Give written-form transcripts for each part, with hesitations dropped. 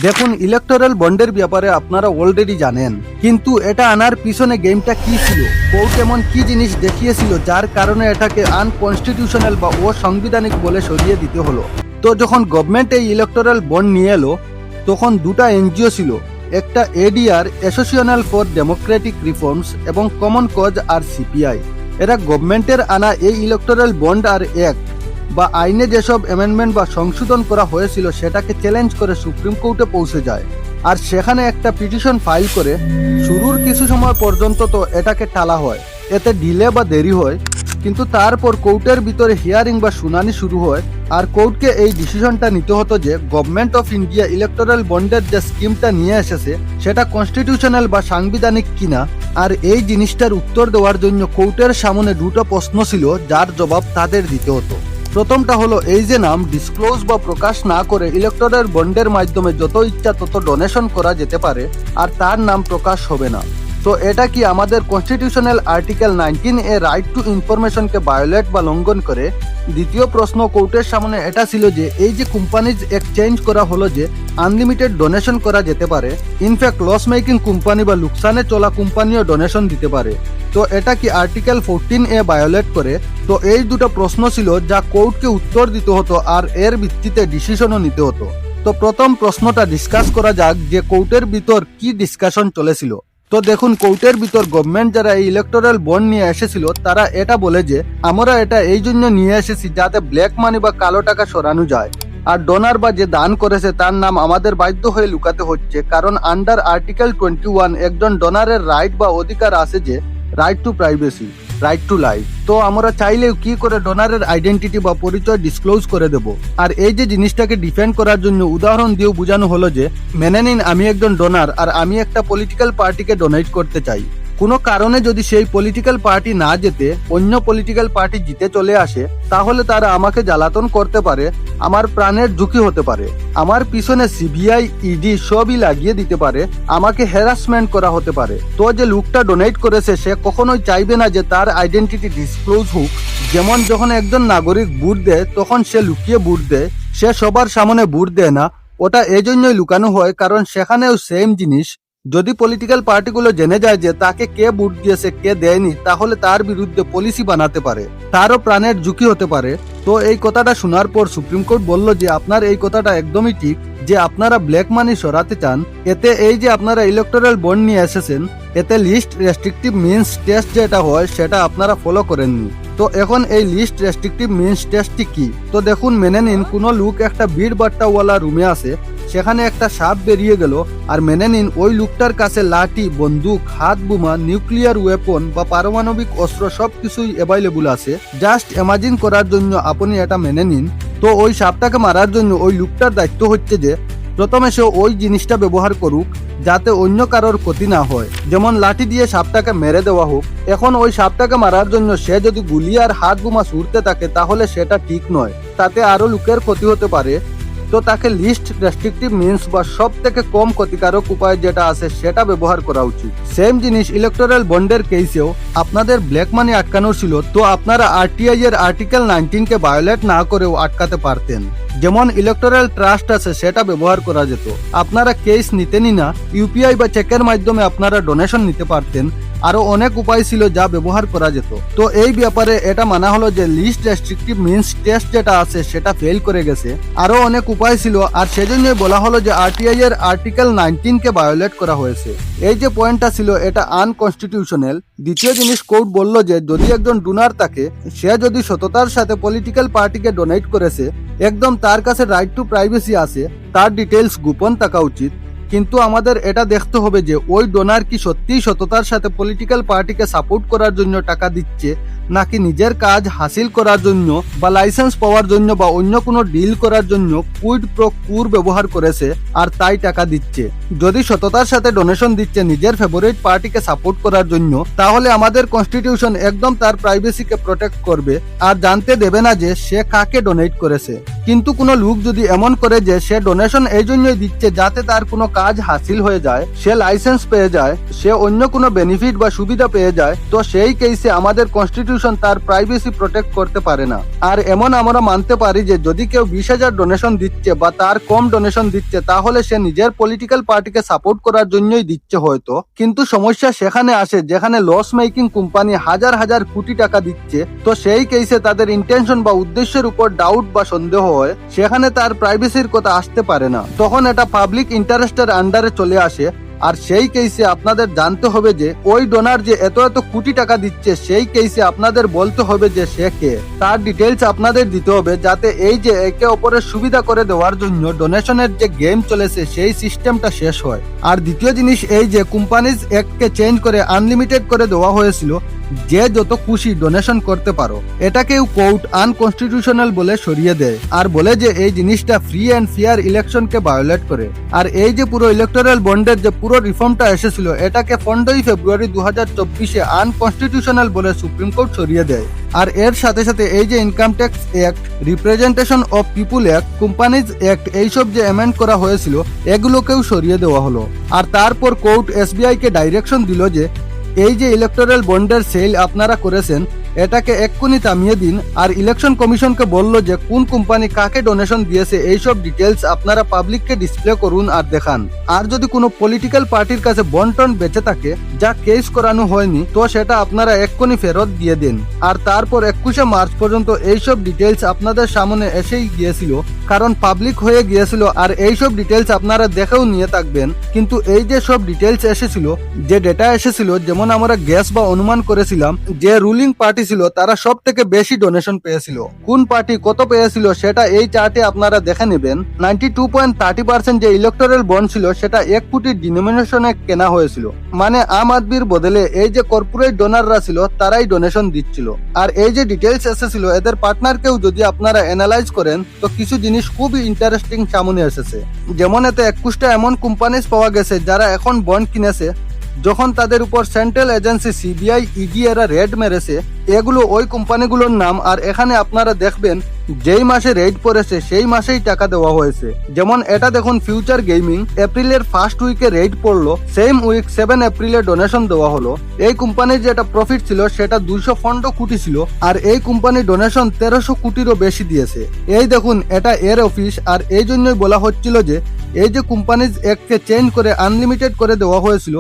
দেখুন, ইলেকটোরাল বন্ডের ব্যাপারে আপনারা অলরেডি জানেন, কিন্তু এটা আনার পিছনে গেমটা কি ছিল, কোর্ট এমন কি জিনিস দেখিয়েছিল যার কারণে এটাকে আনকনস্টিটিউশনাল বা অসাংবিধানিক বলে সরিয়ে দিতে হলো। তো যখন গভর্নমেন্ট এই ইলেকটোরাল বন্ড নিয়ে এলো, তখন দুটা এনজিও ছিল, একটা ADR, association for Democratic reforms, এবং কমন কজ আর সিপিআই। এরা গভর্নমেন্টের আনা এই ইলেকটোরাল বন্ড আর অ্যাক্ট বা আইনে যেসব অ্যামেন্ডমেন্ট বা সংশোধন করা হয়েছিল সেটাকে চ্যালেঞ্জ করে সুপ্রিম কোর্টে পৌঁছে যায়, আর সেখানে একটা পিটিশন ফাইল করে শুরুর কিছু সময় পর্যন্ত তো এটাকে টালা হয়, এতে ডিলে বা দেরি হয়, কিন্তু তারপর কোর্টের ভিতরে হিয়ারিং বা শুনানি শুরু হয়, আর কোর্টকে এই ডিসিশনটা নিতে হতো যে গভর্নমেন্ট অফ ইন্ডিয়া ইলেকটোরাল বন্ডের যে স্কিমটা নিয়ে এসেছে সেটা কনস্টিটিউশনাল বা সাংবিধানিক কিনা। আর এই জিনিসটার উত্তর দেওয়ার জন্য কোর্টের সামনে দুটো প্রশ্ন ছিল যার জবাব তাদের দিতে হতো। প্রথমটা হলো, এই যে নাম ডিসক্লোজ বা প্রকাশ না করে ইলেকটোরাল বন্ডের মাধ্যমে যত ইচ্ছা তত ডোনেশন করা যেতে পারে আর তার নাম প্রকাশ হবে না, তো এটা কি আমাদের কনস্টিটিউশনাল আর্টিকেল 19 এ রাইট টু ইনফরমেশনকে ভায়োলেট বা লঙ্ঘন করে? দ্বিতীয় প্রশ্ন কোর্টের সামনে এটা ছিল যে এই যে কোম্পানিজ এক্সচেঞ্জ করা হলো যে আনলিমিটেড ডোনেশন করা যেতে পারে, ইনফ্যাক্ট লস মেকিং কোম্পানি বা লুকসানে চলা কোম্পানিও ডোনেশন দিতে পারে, তো এটা কি আর্টিকেল 14 এ ভায়োলেট করে? তো এই দুটো প্রশ্ন ছিল যা কোর্টকে উত্তর দিতে হতো আর এর ভিত্তিতে ডিসিশনও নিতে হতো। তো প্রথম প্রশ্নটা ডিসকাস করা যাক যে কোর্টের ভিতর কি ডিসকাশন চলেছিল। তো দেখুন, কোর্টের ভিতর গভর্নমেন্ট যারা এই ইলেকটোরাল বন্ড নিয়ে এসেছিল তারা এটা বলে যে আমরা এটা এই জন্য নিয়ে এসেছি যাতে ব্ল্যাক মানি বা কালো টাকা সরানো যায়, আর ডোনার বা যে দান করেছে তার নাম আমাদের বাধ্য হয়ে লুকাতে হচ্ছে, কারণ আন্ডার আর্টিকেল 21 একজন ডোনারের রাইট বা অধিকার আছে যে right two privacy, right to life. তো আমরা চাইলেও কি করে ডোনারের আইডেন্টিটি বা পরিচয় ডিসক্লোজ করে দেব। আর এই যে জিনিসটাকে ডিফেন্ড করার জন্য উদাহরণ দিয়েও বোঝানো হলো যে মেনে নিন আমি একজন ডোনার আর আমি একটা পলিটিক্যাল পার্টিকে ডোনেট করতে চাই, কোনো কারণে যদি সেই পলিটিক্যাল পার্টি না যেতে অন্য পলিটিক্যাল পার্টি জিতে চলে আসে, তাহলে তারা আমাকে জ্বালাতন করতে পারে, আমার প্রাণের ঝুঁকি হতে পারে, আমার পিছনে সিবিআই, ইডি সবই লাগিয়ে দিতে পারে, আমাকে হ্যারাসমেন্ট করা হতে পারে। তো যে লোকটা ডোনেট করেছে সে কখনোই চাইবে না যে তার আইডেন্টিটি ডিসক্লোজ হোক। যেমন যখন একজন নাগরিক ভোট দেয় তখন সে লুকিয়ে ভোট দেয়, সে সবার সামনে ভোট দেয় না, ওটা এজন্যই লুকানো হয় কারণ সেখানেও সেম জিনিস, যদি পলিটিক্যাল পার্টিগুলো জেনে যায় যে তাকে কে ভোট দিয়েছে কে দেয়নি, তাহলে তার বিরুদ্ধে পলিসি বানাতে পারে, তারও প্রাণের ঝুঁকি হতে পারে। তো এই কথাটা শোনার পর সুপ্রিম কোর্ট বলল যে আপনার এই কথাটা একদমই ঠিক, যে আপনারা ব্ল্যাক মানি সরাতে চান, এতে এই যে আপনারা ইলেকটোরাল বন্ড নিয়ে এসেছেন এতে লিস্ট রেস্ট্রিকটিভ মিনস টেস্ট যেটা হয় সেটা আপনারা ফলো করেননি। তো এখন এই লিস্ট রেস্ট্রিকটিভ মিনস টেস্টটি কি? তো দেখুন, মেনে নিন কোনো লোক একটা বিড় বাট্টাওয়ালা রুমে আছে, সেখানে একটা সাপ বেরিয়ে গেল, আর মেনে নিন ওই লোকটার কাছে লাঠি, বন্দুক, হাত বোমা, নিউক্লিয়ার ওয়েপন বা পারমাণবিক অস্ত্র সবকিছুই অ্যাভেলেবল আছে। জাস্ট ইমাজিন করার জন্য আপনি এটা মেনে নিন। তো ওই সাপটাকে মারার জন্য ওই লোকটার দায়িত্ব হচ্ছে যে প্রথমে সে ওই জিনিসটা ব্যবহার করুক যাতে অন্য কারোর ক্ষতি না হয়, যেমন লাঠি দিয়ে সাপটাকে মেরে দেওয়া হোক। এখন ওই সাপটাকে মারার জন্য সে যদি গুলি আর হাত বোমা ছুড়তে থাকে তাহলে সেটা ঠিক নয়, তাতে আরো লোকের ক্ষতি হতে পারে। তো তাকে লিস্ট রেস্ট্রিকটিভ মিনস বা সব থেকে কম ক্ষতিকারক উপায় যেটা আছে সেটা ব্যবহার করা উচিত। সেম জিনিস ইলেকটোরাল বন্ডের কেসেও আপনাদের ব্ল্যাক মানি আটকানোর ছিল, তো আপনারা আরটিআই এর আর্টিকেল 19 কে ভায়োলেট না করেও আটকাতে পারতেন। যেমন ইলেকটোরাল ট্রাস্ট আছে সেটা ব্যবহার করা যেত, আপনারা কেস নিতেনই না, ইউপিআই বা চেকের মাধ্যমে আপনারা ডোনেশন নিতে পারতেন, আরো অনেক উপায় ছিল যা ব্যবহার করা যেত। তো এই ব্যাপারে এটা মানা হলো যে লিস্ট রেস্ট্রিকটিভ মিনস টেস্ট যেটা আছে সেটা ফেল করে গেছে, আরো অনেক উপায় ছিল, আর সেজন্যই বলা হলো যে আরটিআই এর আর্টিকেল 19 কে ভায়োলেট করা হয়েছে। এই যে পয়েন্টটা ছিল এটা আনকনস্টিটিউশনাল। দ্বিতীয় জিনিস, কোর্ট বলল যে যদি একজন ডোনার থাকে, সে যদি সততার সাথে পলিটিক্যাল পার্টিকে ডোনেট করেছে, একদম তার কাছে রাইট টু প্রাইভেসি আছে, তার ডিটেলস গোপন থাকা উচিত, কিন্তু আমাদের এটা দেখতে হবে যে ওই ডোনার কি সত্যিই সততার সাথে পলিটিক্যাল পার্টিকে সাপোর্ট করার জন্য টাকা দিচ্ছে, নাকি নিজের কাজ হাসিল করার জন্য বা লাইসেন্স পাওয়ার জন্য বা অন্য কোনো ডিল করার জন্য কুইড প্রো কুর ব্যবহার করেছে আর তাই টাকা দিচ্ছে। যদি সততার সাথে ডোনেশন দিচ্ছে নিজের ফেভারিট পার্টিকে সাপোর্ট করার জন্য, তাহলে আমাদের কনস্টিটিউশন একদম তার প্রাইভেসিকে প্রোটেক্ট করবে আর জানতে দেবে না যে সে কাকে ডোনেট করেছে। কিন্তু কোনো লোক যদি এমন করে যে সে ডোনেশন এই জন্যই দিচ্ছে যাতে তার কোনো কাজ হাসিল হয়ে যায়, সে লাইসেন্স পেয়ে যায়, সে অন্য কোনো বেনিফিট বা সুবিধা পেয়ে যায়, তো সেই কেসে আমাদের কনস্টিটিউশন কনস্টিটিউশন তার প্রাইভেসি প্রোটেক্ট করতে পারে না। আর এমন আমরা মানতে পারি যে যদি কেউ 20,000 ডোনেশন দিচ্ছে বা তার কম ডোনেশন দিচ্ছে তাহলে সে নিজের পলিটিক্যাল পার্টিকে সাপোর্ট করার জন্যই দিচ্ছে হয়তো, কিন্তু সমস্যা সেখানে আসে যেখানে লস মেকিং কোম্পানি হাজার হাজার কোটি টাকা দিচ্ছে, তো সেই কেসে তাদের ইন্টেনশন বা উদ্দেশ্যের উপর ডাউট বা সন্দেহ হয়, সেখানে তার প্রাইভেসির কথা আসতে পারে না, তখন এটা পাবলিক ইন্টারেস্টের আন্ডারে চলে আসে। আর সেই কেসে আপনাদের জানতে হবে যে ওই ডোনার যে এত এত কোটি টাকা দিচ্ছে, সেই কেসে আপনাদের বলতে হবে যে সে কে, তার ডিটেলস আপনাদের দিতে হবে, যাতে এই যে একে অপরের সুবিধা করে দেওয়ার জন্য ডোনেশনের যে গেম চলেছে সেই সিস্টেমটা শেষ হয়। আর দ্বিতীয় জিনিস এই যে কোম্পানিজ অ্যাক্টকে চেঞ্জ করে আনলিমিটেড করে দেওয়া হয়েছিল, যে যত খুশি ডোনেশন করতে পারো, এটাকেও কোর্ট আনকনস্টিটিউশনাল বলে সরিয়ে দেয় আর বলে যে এই জিনিসটা ফ্রি অ্যান্ড ফেয়ার ইলেকশনকে ভায়োলেট করে। আর এই যে পুরো ইলেকটোরাল বন্ডের যে পুরো রিফর্মটা এসেছিল, এটাকে 15 ফেব্রুয়ারি 2024 আনকনস্টিটিউশনাল বলে সুপ্রিম কোর্ট সরিয়ে দেয়। আর এর সাথে সাথে এই যে income tax act, representation of people act, companies act, এইসব যে অ্যামেন্ড করা হয়েছিল এগুলোকেও সরিয়ে দেওয়া হলো। আর তারপর কোর্ট এসবিআই কে ডাইরেকশন দিল যে এই যে ইলেকটোরাল বন্ডের সেল আপনারা করেছেন এটাকে এক্ষুনি থামিয়ে দিন। আর ইলেকশন কমিশনকে বলল যে কোন কোম্পানি কাকে ডোনেশন দিয়েছে এইসব ডিটেলস আপনারা পাবলিককে ডিসপ্লে করুন আর দেখান। আর যদি কোনো পলিটিক্যাল পার্টির কাছে বন্টন বেঁচে থাকে যা কেস করানো হয়নি, তো সেটা আপনারা এক্ষুনি ফেরত দিয়ে দিন। আর তারপর 21শে মার্চ পর্যন্ত এইসব ডিটেলস আপনাদের সামনে এসেই গিয়েছিল, কারণ পাবলিক হয়ে গিয়েছিল। আর এইসব ডিটেলস আপনারা দেখেও নিয়ে থাকবেন। কিন্তু এই যে সব ডিটেলস এসেছিল, যে ডেটা এসেছিল, যেমন আমরা গ্যাস বা অনুমান করেছিলাম যে রুলিং পার্টি ছিল তারা সব থেকে বেশি ডোনেশন পেয়েছিল। কোন পার্টি কত পেয়েছিল সেটা এই চার্টে আপনারা দেখে নেবেন। 92.30% যে ইলেকটোরাল বন্ড ছিল সেটা 1 কোটি ডিনোমিনেশনে কেনা হয়েছিল, মানে আম আদমির বদলে এই যে কর্পোরেট ডোনাররা ছিল তারাই ডোনেশন দিচ্ছিল। আর এই যে ডিটেলস এসেছিল এদের পার্টনারকেও যদি আপনারা অ্যানালাইজ করেন তো কিছু জিনিস খুবই ইন্টারেস্টিং সামনে এসেছে। যেমন এতে 21টা এমন কোম্পানিজ পাওয়া গেছে যারা এখন বন্ড কিনেছে যখন তাদের উপর সেন্ট্রাল এজেন্সি সিবিআই ইডি এরা রেড মেরেছে। এগুলো ওই কোম্পানিগুলোর নাম। আর এখানে আপনারা দেখবেন যেই মাসে রেড পড়েছে সেই মাসেই টাকা দেওয়া হয়েছে। যেমন এটা দেখুন ফিউচার গেমিং, এপ্রিলের ফার্স্ট উইকে রেড পড়লো, সেম উইক 7 এপ্রিলে ডোনেশন দেওয়া হলো। এই কোম্পানির যেটা প্রফিট ছিল সেটা 215 কোটি ছিল, আর এই কোম্পানি ডোনেশন 1300 কোটিরও বেশি দিয়েছে। এই দেখুন এটা এর অফিস। আর এই জন্যই বলা হচ্ছিল যে এই যে কোম্পানিজ এককে চেঞ্জ করে আনলিমিটেড করে দেওয়া হয়েছিল,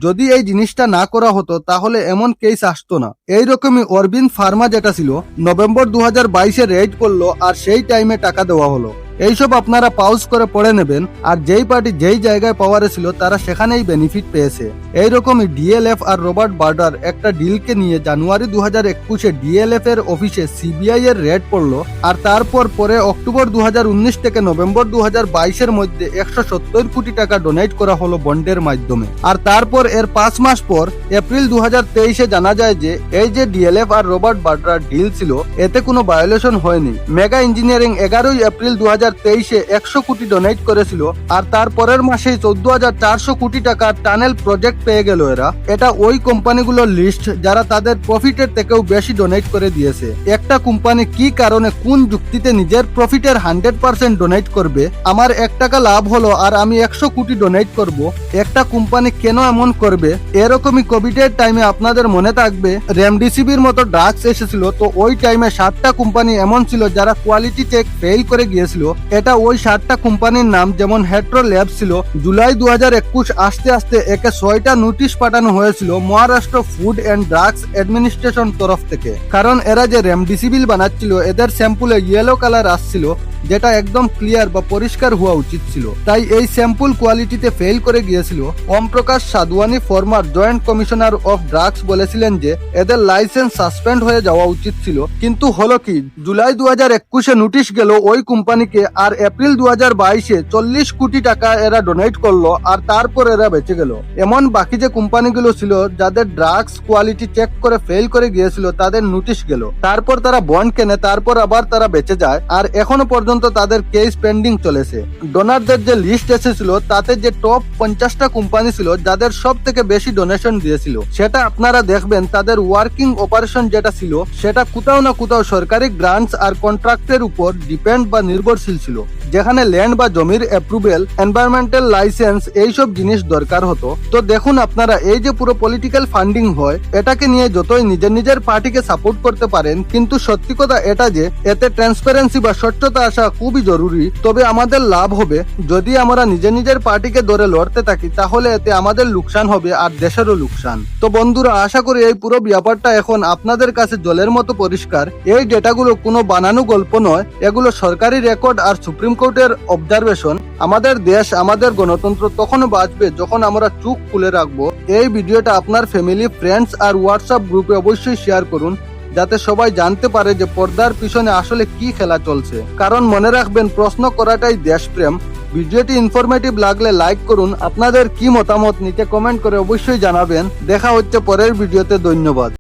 যদি এই জিনিসটা না করা হতো তাহলে এমন কেস আসতো না। এইরকমই অরবিন্দ ফার্মা যেটা ছিল নভেম্বর 2022-এ রেড করলো আর সেই টাইমে টাকা দেওয়া হলো। এইসব আপনারা পাউজ করে পড়ে নেবেন। আর যেই পার্টি যেই জায়গায় পাওয়ারে ছিল তারা সেখানেই বেনিফিট পেয়েছে। এইরকমই ডিএলএফ আর রবার্ট বার্ডার একটা ডিলকে নিয়ে জানুয়ারি 2021-এ ডিএলএফ এর অফিসে সিবিআই এর রেড পড়লো। আর তারপর পরে অক্টোবর 2019 থেকে নভেম্বর 2022-এর মধ্যে 170 কোটি টাকা ডোনেট করা হলো বন্ডের মাধ্যমে। আর তারপর এর 5 মাস পর এপ্রিল 2023-এ জানা যায় যে এই যে ডিএলএফ আর রবার্ট বার্ডার ডিল ছিল এতে কোনো ভায়োলেশন হয়নি। মেগা ইঞ্জিনিয়ারিং 11 এপ্রিল 2023-এ 100 কোটি ডোনেট করেছিল। আর তারপরের মাসেই 14,400 কোটি টাকার টানেল প্রজেক্ট পেয়ে গেল এরা। এটা ওই কোম্পানিগুলোর লিস্ট যারা তাদের প্রফিটের থেকেও বেশি ডোনেট করে দিয়েছে। একটা কোম্পানি কি কারণে কোন যুক্তিতে নিজের প্রফিটের 100% ডোনেট করবে? আমার 1 টাকা লাভ হলো আর আমি 100 কোটি ডোনেট করব, একটা কোম্পানি কেন এমন করবে? এরকমই কোভিডের টাইমে আপনাদের মনে থাকবে রেমডেসিভির মতো ড্রাগস এসেছিল, তো ওই টাইমে 7টা কোম্পানি এমন ছিল যারা কোয়ালিটি চেক ফেল করে গিয়েছিল। এটা ওই 7টা কোম্পানির নাম। যেমন হেট্রো ল্যাব ছিল, জুলাই 2021 আসতে আসতে একে 6টা নোটিশ পাঠানো হয়েছিল Maharashtra food and drugs administration তরফ থেকে, কারণ এরা যে রেমডেসিভির বানাচ্ছিল এদের স্যাম্পুলে ইয়েলো কালার আসছিল, যেটা একদম ক্লিয়ার বা পরিষ্কার হওয়া উচিত ছিল। তাই এই স্যাম্পল কোয়ালিটিতে ফেল করে গিয়েছিল। Om Prakash Sadwani former joint commissioner of drugs বলেছিলেন যে এদের লাইসেন্স সাসপেন্ড হয়ে যাওয়া উচিত ছিল। কিন্তু হলো কি, জুলাই 2021-এ নোটিশ গেল ওই কোম্পানিকে, আর এপ্রিল 2022-এ 40 কোটি টাকা এরা ডোনেট করলো, আর তারপর এরা বেঁচে গেল। এমন বাকি যে কোম্পানিগুলো ছিল যাদের ড্রাগস কোয়ালিটি চেক করে ফেল করে গিয়েছিল তাদের নোটিশ গেল, তারপর তারা বন্ড কেনে, তারপর আবার তারা বেঁচে যায়। আর এখনো পর্যন্ত তাদের কেস পেন্ডিং চলেছে। ডোনারদের যে লিস্ট এসেছিল তাতে যে টপ 50টা কোম্পানি ছিল যাদের সব থেকে বেশি ডোনেশন দিয়েছিল, সেটা আপনারা দেখবেন তাদের ওয়ার্কিং অপারেশন যেটা ছিল সেটা কোথাও না কোথাও সরকারি গ্রান্টস আর কন্ট্রাক্টের উপর ডিপেন্ড বা নির্ভরশীল ছিল। যেখানে ল্যান্ড বা জমির অ্যাপ্রুভেল, এনভায়রনমেন্টাল লাইসেন্স এইসব জিনিস দরকার হতো। তো দেখুন আপনারা, এই যে পুরো পলিটিক্যাল ফান্ডিং হয়, এটাকে নিয়ে যতই নিজের নিজের পার্টিকে সাপোর্ট করতে পারেন, কিন্তু সত্যি কথা এটা যে এতে ট্রান্সপারেন্সি বা স্বচ্ছতা আসা খুবই জরুরি। তবে আমাদের লাভ হবে যদি আমরা নিজের নিজের পার্টিকে ধরে লড়তে থাকি, তাহলে এতে আমাদের লোকসান হবে আর দেশেরও লোকসান। তো বন্ধুরা, আশা করি এই পুরো ব্যাপারটা এখন আপনাদের কাছে জলের মতো পরিষ্কার। এই ডেটাগুলো কোনো বানানো গল্প নয়, এগুলো সরকারি রেকর্ড আর সুপ্রিম কোর্টের অবজারভেশন। আমাদের দেশ, আমাদের গণতন্ত্র তখনও বাঁচবে যখন আমরা চোখ খুলে রাখবো। এই ভিডিওটা আপনার ফ্যামিলি, ফ্রেন্ডস আর হোয়াটসঅ্যাপ গ্রুপে অবশ্যই শেয়ার করুন, যাতে সবাই জানতে পারে যে পর্দার পিছনে আসলে কি খেলা চলছে। কারণ মনে রাখবেন, প্রশ্ন করাটাই দেশপ্রেম। ভিডিওটি ইনফরমেটিভ লাগলে লাইক করুন, আপনাদের কি মতামত নিচে কমেন্ট করে অবশ্যই জানাবেন। দেখা হচ্ছে পরের ভিডিওতে, ধন্যবাদ।